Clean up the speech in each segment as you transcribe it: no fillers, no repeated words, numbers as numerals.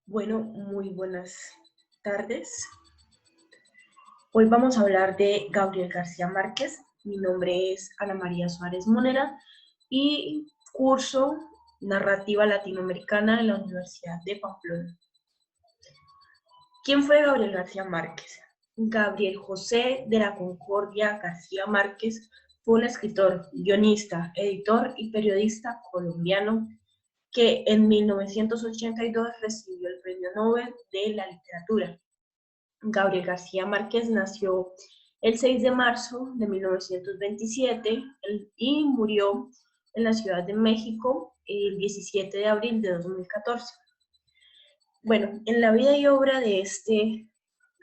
Bueno, muy buenas tardes. Hoy vamos a hablar de Gabriel García Márquez. Mi nombre es Ana María Suárez Monera y curso Narrativa Latinoamericana en la Universidad de Pamplona. ¿Quién fue Gabriel García Márquez? Gabriel José de la Concordia García Márquez fue un escritor, guionista, editor y periodista colombiano que en 1982 recibió el Premio Nobel de la Literatura. Gabriel García Márquez nació el 6 de marzo de 1927 y murió en la Ciudad de México el 17 de abril de 2014. Bueno, en la vida y obra de este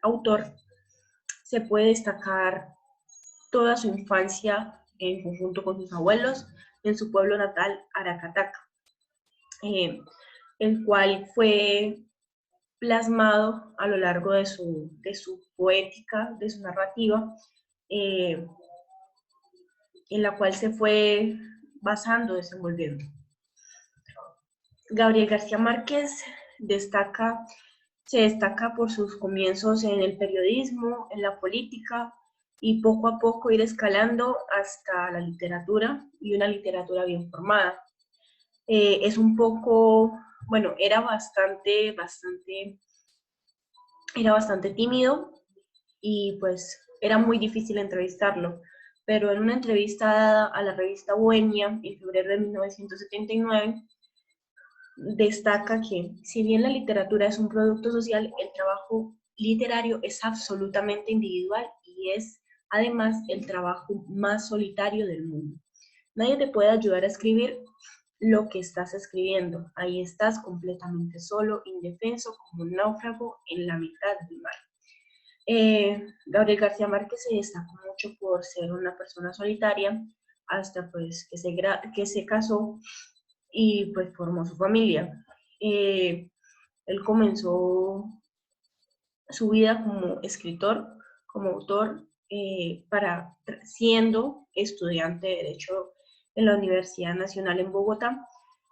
autor se puede destacar toda su infancia en conjunto con sus abuelos en su pueblo natal, Aracataca, eh, el cual fue plasmado a lo largo de su poética, de su narrativa, eh, en la cual se fue basando, desenvolviendo. Gabriel García Márquez se destaca por sus comienzos en el periodismo, en la política, y poco a poco ir escalando hasta la literatura y una literatura bien formada. Es un poco, bueno, era bastante tímido y pues era muy difícil entrevistarlo. Pero en una entrevista dada a la revista Bohemia en febrero de 1979, destaca que si bien la literatura es un producto social, el trabajo literario es absolutamente individual y es además el trabajo más solitario del mundo. Nadie te puede ayudar a escribir lo que estás escribiendo. Ahí estás completamente solo, indefenso, como un náufrago en la mitad del mar. Gabriel García Márquez se destacó mucho por ser una persona solitaria, hasta pues que se casó y pues formó su familia. Eh, Él comenzó su vida como escritor, como autor, siendo estudiante de Derecho en la Universidad Nacional en Bogotá.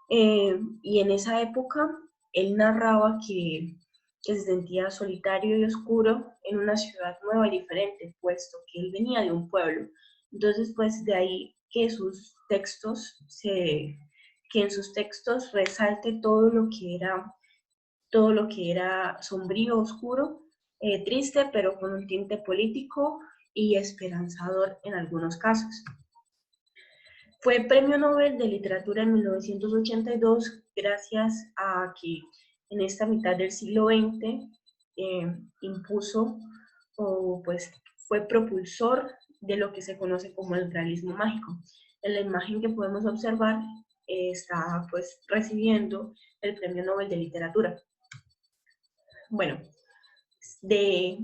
Y en esa época él narraba que se sentía solitario y oscuro en una ciudad nueva y diferente, puesto que él venía de un pueblo. Entonces, pues de ahí que en sus textos resalte todo lo que era sombrío, oscuro, triste, pero con un tinte político y esperanzador en algunos casos. Fue Premio Nobel de Literatura en 1982 gracias a que en esta mitad del siglo XX impuso o pues fue propulsor de lo que se conoce como el realismo mágico. En la imagen que podemos observar está pues recibiendo el Premio Nobel de Literatura. Bueno, de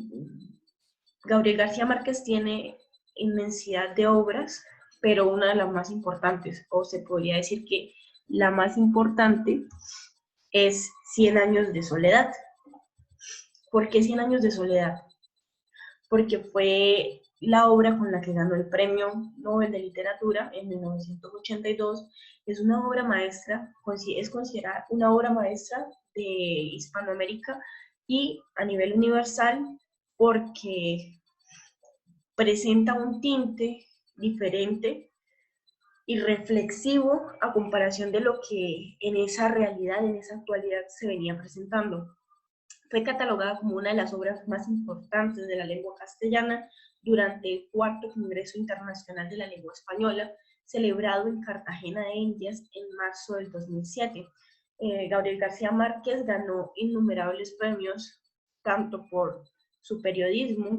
Gabriel García Márquez tiene inmensidad de obras, pero una de las más importantes, o se podría decir que la más importante, es Cien años de soledad. ¿Por qué Cien años de soledad? Porque fue la obra con la que ganó el Premio Nobel de Literatura en 1982. Es una obra maestra, es considerada una obra maestra de Hispanoamérica y a nivel universal porque presenta un tinte diferente y reflexivo a comparación de lo que en esa realidad, en esa actualidad se venía presentando. Fue catalogada como una de las obras más importantes de la lengua castellana durante el cuarto Congreso Internacional de la Lengua Española, celebrado en Cartagena de Indias en marzo del 2007. Gabriel García Márquez ganó innumerables premios, tanto por su periodismo,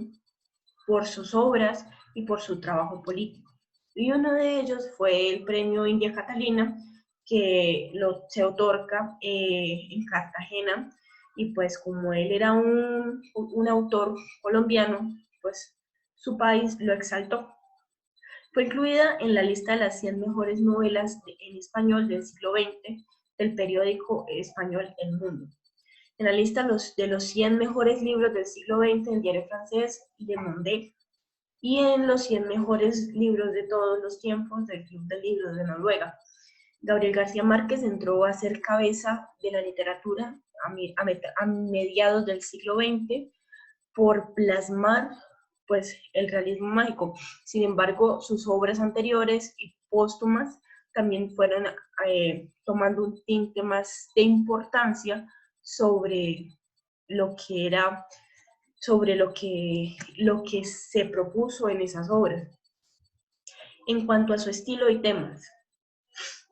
por sus obras y por su trabajo político. Y uno de ellos fue el premio India Catalina, que se otorga en Cartagena, y pues como él era un autor colombiano, pues su país lo exaltó. Fue incluida en la lista de las 100 mejores novelas en español del siglo XX del periódico español El Mundo. En la lista de los 100 mejores libros del siglo XX del diario francés Le Monde, y en los 100 mejores libros de todos los tiempos del Club de Libros de Noruega. Gabriel García Márquez entró a ser cabeza de la literatura a mediados del siglo XX por plasmar pues, el realismo mágico. Sin embargo, sus obras anteriores y póstumas también fueron tomando un tinte más de importancia sobre lo que era, sobre lo que se propuso en esas obras. En cuanto a su estilo y temas,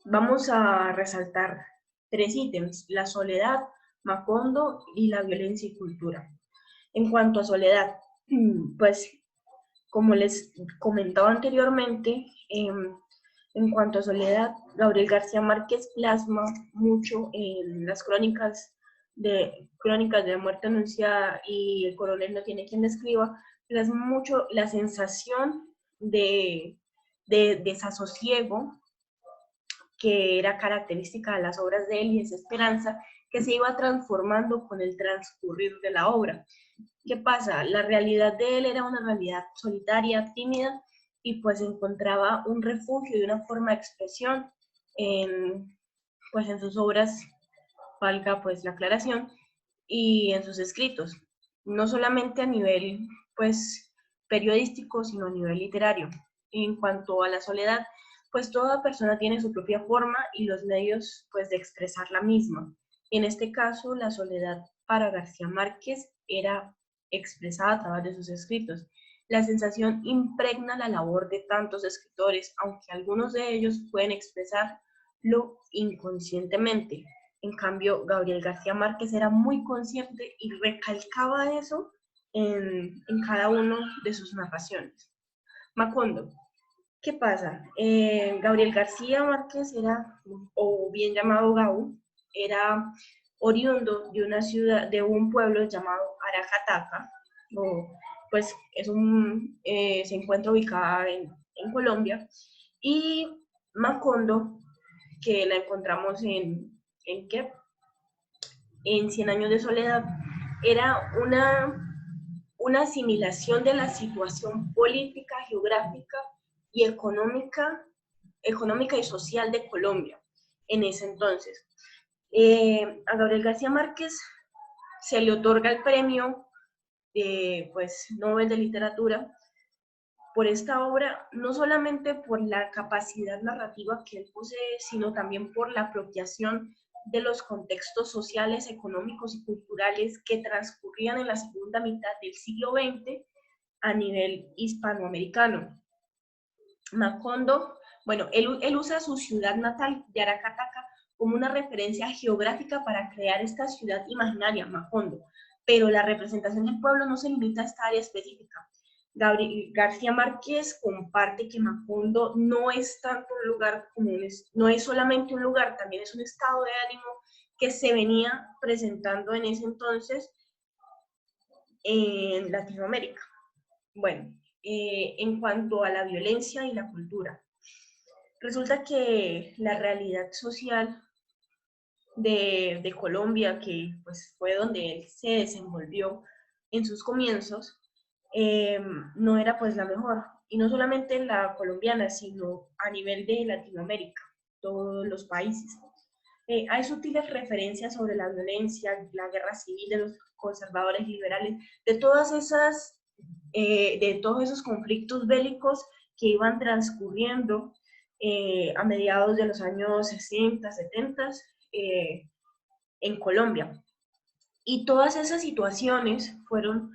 vamos a resaltar 3 ítems: la soledad, Macondo y la violencia y cultura. En cuanto a soledad, pues como les comentaba anteriormente, en cuanto a soledad, Gabriel García Márquez plasma mucho en las crónicas de la muerte anunciada y El coronel no tiene quien le escriba, plasma mucho la sensación de desasosiego que era característica de las obras de él, y esa esperanza que se iba transformando con el transcurrir de la obra. ¿Qué pasa? La realidad de él era una realidad solitaria, tímida, y pues encontraba un refugio y una forma de expresión pues en sus obras, valga pues la aclaración, y en sus escritos, no solamente a nivel pues periodístico, sino a nivel literario. En cuanto a la soledad, pues toda persona tiene su propia forma y los medios pues de expresar la misma. En este caso, la soledad para García Márquez era expresada a través de sus escritos. La sensación impregna la labor de tantos escritores, aunque algunos de ellos pueden expresarlo inconscientemente. En cambio, Gabriel García Márquez era muy consciente y recalcaba eso en cada uno de sus narraciones. Macondo, ¿qué pasa? Gabriel García Márquez era, o bien llamado Gau, era oriundo de una ciudad, de un pueblo llamado Aracataca, pues se encuentra ubicada en Colombia, y Macondo, que la encontramos ¿en qué? En Cien años de soledad, era una asimilación de la situación política, geográfica y económica y social de Colombia en ese entonces. A Gabriel García Márquez se le otorga el premio pues, Nobel de Literatura por esta obra, no solamente por la capacidad narrativa que él posee, sino también por la apropiación de los contextos sociales, económicos y culturales que transcurrían en la segunda mitad del siglo XX a nivel hispanoamericano. Macondo, bueno, él usa su ciudad natal de Aracataca como una referencia geográfica para crear esta ciudad imaginaria, Macondo, pero la representación del pueblo no se limita a esta área específica. Gabriel García Márquez comparte que Macondo no es tanto un lugar común, no es solamente un lugar, también es un estado de ánimo que se venía presentando en ese entonces en Latinoamérica. Bueno, en cuanto a la violencia y la cultura, resulta que la realidad social de Colombia, que pues, fue donde él se desenvolvió en sus comienzos, no era pues la mejor, y no solamente la colombiana, sino a nivel de Latinoamérica, todos los países. Hay sutiles referencias sobre la violencia, la guerra civil de los conservadores liberales, de todas esas, de todos esos conflictos bélicos que iban transcurriendo a mediados de los años 60, 70 en Colombia. Y todas esas situaciones fueron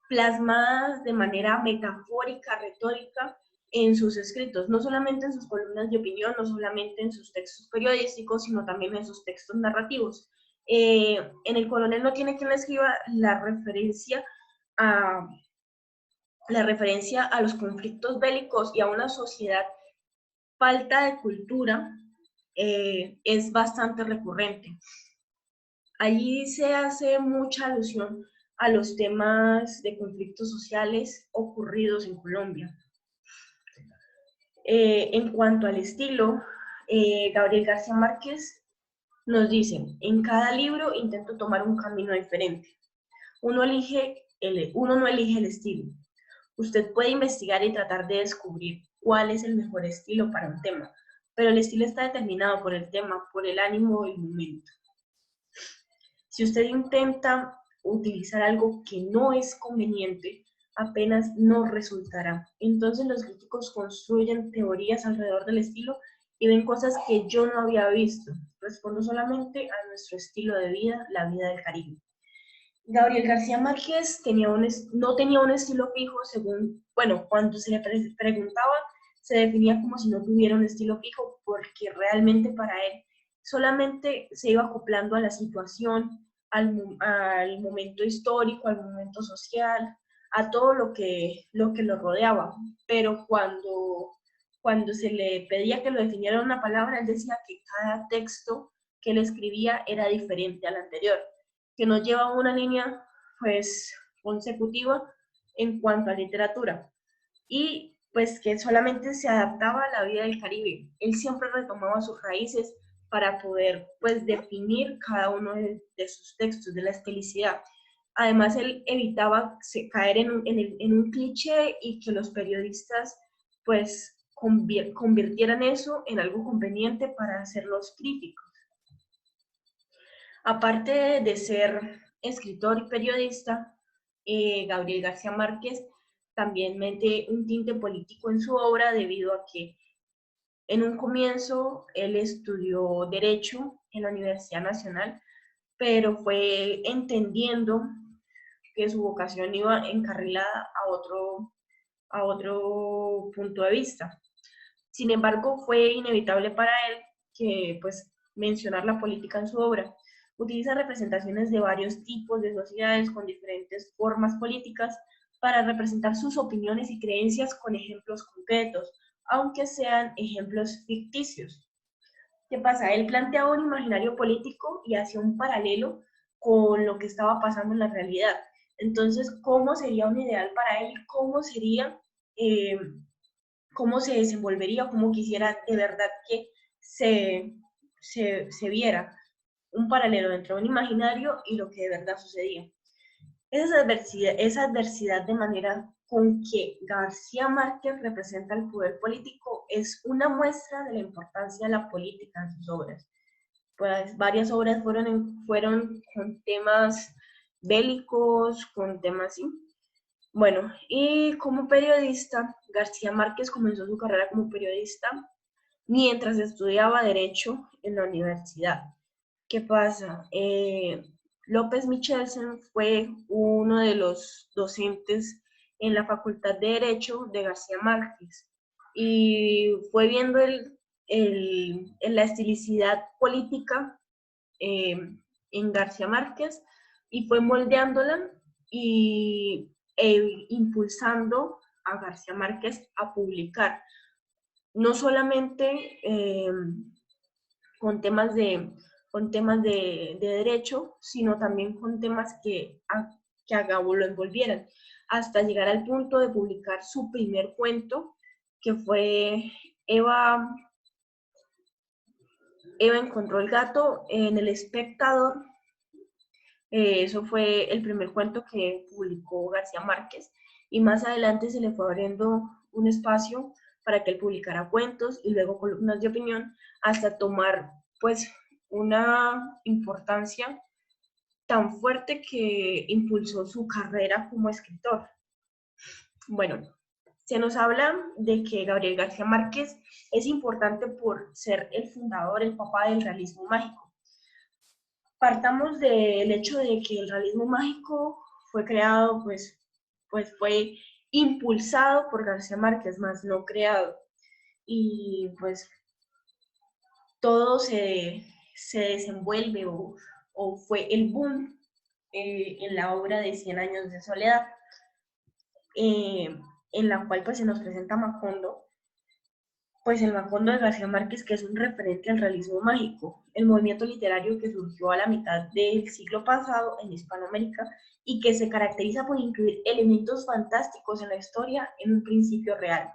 plasmadas de manera metafórica, retórica, en sus escritos, no solamente en sus columnas de opinión, no solamente en sus textos periodísticos, sino también en sus textos narrativos. En El coronel no tiene quien le escriba a, la referencia a los conflictos bélicos y a una sociedad falta de cultura es bastante recurrente. Allí se hace mucha alusión a los temas de conflictos sociales ocurridos en Colombia. En cuanto al estilo, Gabriel García Márquez nos dice: en cada libro intento tomar un camino diferente. Uno no elige el estilo. Usted puede investigar y tratar de descubrir cuál es el mejor estilo para un tema, pero el estilo está determinado por el tema, por el ánimo del momento. Si usted intenta utilizar algo que no es conveniente, apenas no resultará. Entonces los críticos construyen teorías alrededor del estilo y ven cosas que yo no había visto. Respondo solamente a nuestro estilo de vida, la vida del Caribe. Gabriel García Márquez no tenía un estilo fijo según, bueno, cuando se le preguntaba, se definía como si no tuviera un estilo fijo, porque realmente para él solamente se iba acoplando a la situación, al momento histórico, al momento social, a todo lo que lo rodeaba. Pero cuando se le pedía que lo definiera en una palabra, él decía que cada texto que él escribía era diferente al anterior, que no lleva una línea pues consecutiva en cuanto a literatura y pues que solamente se adaptaba a la vida del Caribe. Él siempre retomaba sus raíces para poder pues definir cada uno de sus textos, de la estilicidad. Además, él evitaba caer en un cliché y que los periodistas pues convirtieran eso en algo conveniente para hacerlos críticos. Aparte de ser escritor y periodista, Gabriel García Márquez también mete un tinte político en su obra debido a que en un comienzo él estudió Derecho en la Universidad Nacional, pero fue entendiendo que su vocación iba encarrilada a otro punto de vista. Sin embargo, fue inevitable para él que, pues, mencionar la política en su obra. Utiliza representaciones de varios tipos de sociedades con diferentes formas políticas para representar sus opiniones y creencias con ejemplos concretos, aunque sean ejemplos ficticios. ¿Qué pasa? Él planteaba un imaginario político y hacía un paralelo con lo que estaba pasando en la realidad. Entonces, ¿cómo sería un ideal para él? ¿Cómo sería eh, cómo se desenvolvería, cómo quisiera de verdad que se viera un paralelo entre un imaginario y lo que de verdad sucedía. Esa adversidad de manera con que García Márquez representa el poder político es una muestra de la importancia de la política en sus obras. Pues varias obras fueron con temas bélicos, con temas así. Bueno, y como periodista, García Márquez comenzó su carrera como periodista mientras estudiaba Derecho en la universidad. ¿Qué pasa? López Michelsen fue uno de los docentes en la Facultad de Derecho de García Márquez y fue viendo la estilicidad política eh, en García Márquez y fue moldeándola y impulsando a García Márquez a publicar, no solamente con temas de derecho, sino también con temas que a Gabo lo envolvieran, hasta llegar al punto de publicar su primer cuento, que fue Eva encontró el gato en El Espectador. Eso fue el primer cuento que publicó García Márquez y más adelante se le fue abriendo un espacio para que él publicara cuentos y luego columnas de opinión hasta tomar pues una importancia tan fuerte que impulsó su carrera como escritor. Bueno, se nos habla de que Gabriel García Márquez es importante por ser el fundador, el papá del realismo mágico. Partamos del hecho de que el realismo mágico fue creado, pues fue impulsado por García Márquez, más no creado. Y pues todo se desenvuelve o fue el boom en la obra de 100 años de soledad, en la cual pues se nos presenta Macondo, pues el Macondo de García Márquez, que es un referente al realismo mágico, el movimiento literario que surgió a la mitad del siglo pasado en Hispanoamérica y que se caracteriza por incluir elementos fantásticos en la historia en un principio real.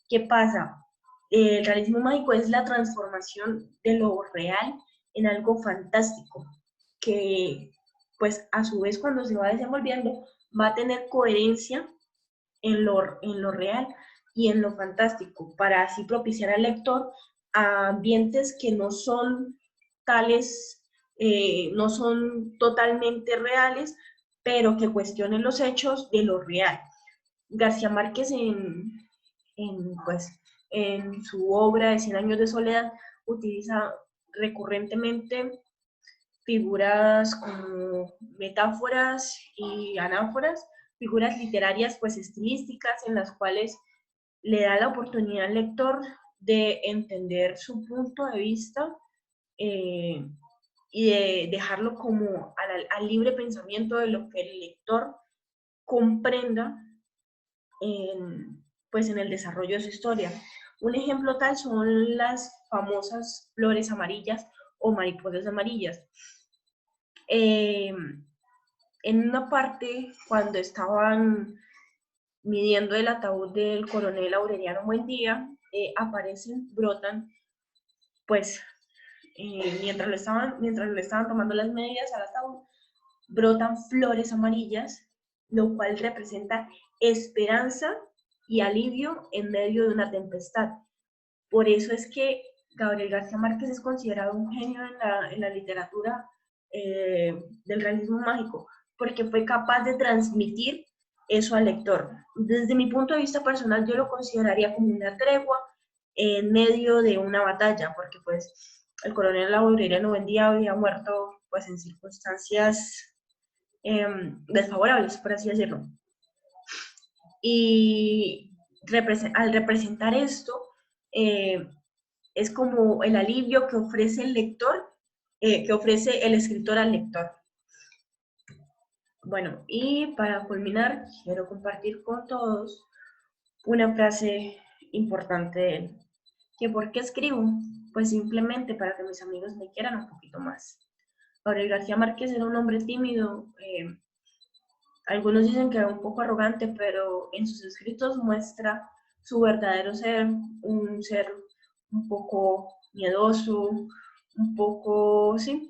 ¿Qué pasa? El realismo mágico es la transformación de lo real en algo fantástico, que pues a su vez cuando se va desenvolviendo va a tener coherencia en lo real y en lo fantástico, para así propiciar al lector a ambientes que no son tales, no son totalmente reales, pero que cuestionen los hechos de lo real. García Márquez pues, en su obra de Cien años de soledad utiliza recurrentemente figuras como metáforas y anáforas, figuras literarias pues estilísticas en las cuales le da la oportunidad al lector de entender su punto de vista eh, y de dejarlo como al libre pensamiento de lo que el lector comprenda pues en el desarrollo de su historia. Un ejemplo tal son las famosas flores amarillas o mariposas amarillas. En una parte, cuando estaban midiendo el ataúd del coronel Aureliano Buendía, aparecen, brotan, pues mientras le estaban tomando las medidas al ataúd, brotan flores amarillas, lo cual representa esperanza y alivio en medio de una tempestad. Por eso es que Gabriel García Márquez es considerado un genio en la literatura del realismo mágico, porque fue capaz de transmitir eso al lector. Desde mi punto de vista personal, yo lo consideraría como una tregua en medio de una batalla, porque pues el coronel Aureliano Buendía había muerto pues en circunstancias desfavorables, por así decirlo. Y al representar esto, es como el alivio que ofrece el lector, que ofrece el escritor al lector. Bueno, y para culminar, quiero compartir con todos una frase importante de él. ¿Que por qué escribo? Pues simplemente para que mis amigos me quieran un poquito más. Gabriel García Márquez era un hombre tímido, algunos dicen que era un poco arrogante, pero en sus escritos muestra su verdadero ser, un ser un poco miedoso, un poco, sí.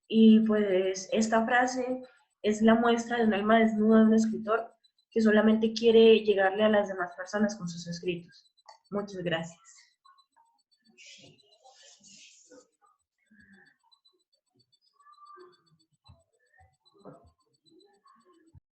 Y pues esta frase es la muestra de un alma desnuda de un escritor que solamente quiere llegarle a las demás personas con sus escritos. Muchas gracias.